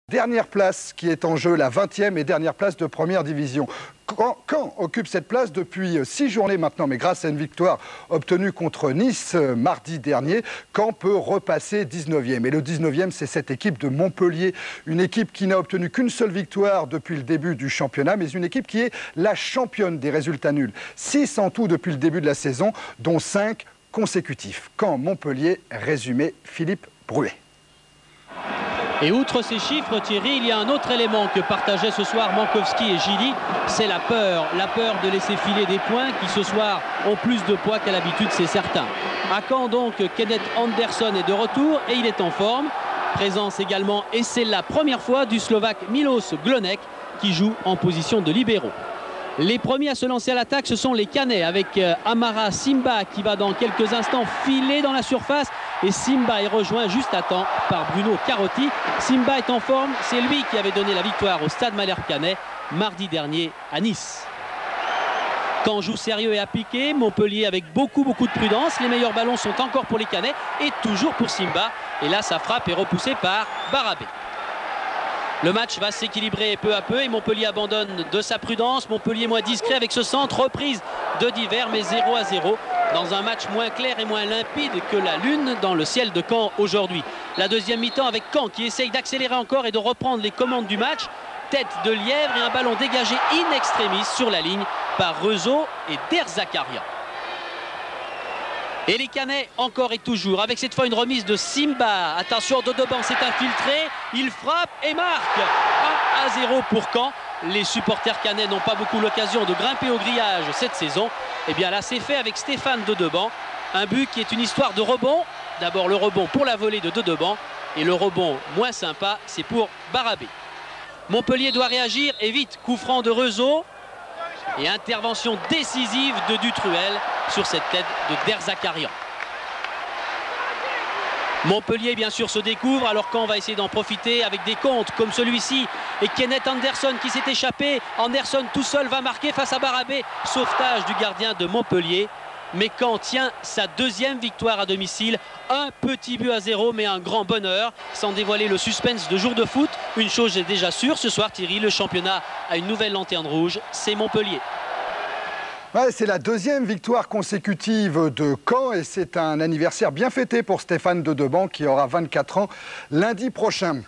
Dernière place qui est en jeu, la 20e et dernière place de première division. Caen occupe cette place depuis 6 journées maintenant, mais grâce à une victoire obtenue contre Nice mardi dernier, Caen peut repasser 19e. Et le 19e, c'est cette équipe de Montpellier, une équipe qui n'a obtenu qu'une seule victoire depuis le début du championnat, mais une équipe qui est la championne des résultats nuls. 6 en tout depuis le début de la saison, dont 5 consécutifs. Caen-Montpellier, résumé Philippe Bruet. Et outre ces chiffres, Thierry, il y a un autre élément que partageaient ce soir Mankowski et Gilly, c'est la peur de laisser filer des points qui ce soir ont plus de poids qu'à l'habitude, c'est certain. À Caen donc, Kenneth Anderson est de retour et il est en forme. Présence également, et c'est la première fois, du Slovaque Milos Glonek qui joue en position de libéraux. Les premiers à se lancer à l'attaque, ce sont les Canets avec Amara Simba qui va dans quelques instants filer dans la surface. Et Simba est rejoint juste à temps par Bruno Carotti. Simba est en forme, c'est lui qui avait donné la victoire au Stade Malherbe-Canet mardi dernier à Nice. Caen joue sérieux et appliqué, Montpellier avec beaucoup de prudence. Les meilleurs ballons sont encore pour les Canets et toujours pour Simba. Et là, sa frappe est repoussée par Barabé. Le match va s'équilibrer peu à peu et Montpellier abandonne de sa prudence. Montpellier moins discret avec ce centre, reprise de Divers, mais 0-0 dans un match moins clair et moins limpide que la lune dans le ciel de Caen aujourd'hui. La deuxième mi-temps avec Caen qui essaye d'accélérer encore et de reprendre les commandes du match. Tête de lièvre et un ballon dégagé in extremis sur la ligne par Rezo et Der Zakarian. Et les Canets encore et toujours avec cette fois une remise de Simba. Attention, Dodoban s'est infiltré, il frappe et marque. 1-0 pour Caen. Les supporters canets n'ont pas beaucoup l'occasion de grimper au grillage cette saison. Et bien là c'est fait avec Stéphane Dodeban. Un but qui est une histoire de rebond. D'abord le rebond pour la volée de Dodeban et le rebond moins sympa c'est pour Barabé. Montpellier doit réagir et vite. Coup franc de Rezo. Et intervention décisive de Dutruel sur cette tête de Der Zakarian. Montpellier bien sûr se découvre alors qu'on va essayer d'en profiter avec des contres comme celui-ci. Et Kenneth Anderson qui s'est échappé. Anderson tout seul va marquer face à Barabé. Sauvetage du gardien de Montpellier. Mais Caen tient sa deuxième victoire à domicile. Un petit but à 0 mais un grand bonheur. Sans dévoiler le suspense de jour de foot. Une chose est déjà sûre ce soir Thierry, le championnat a une nouvelle lanterne rouge, c'est Montpellier. Ouais, c'est la deuxième victoire consécutive de Caen et c'est un anniversaire bien fêté pour Stéphane Dodeban qui aura 24 ans lundi prochain.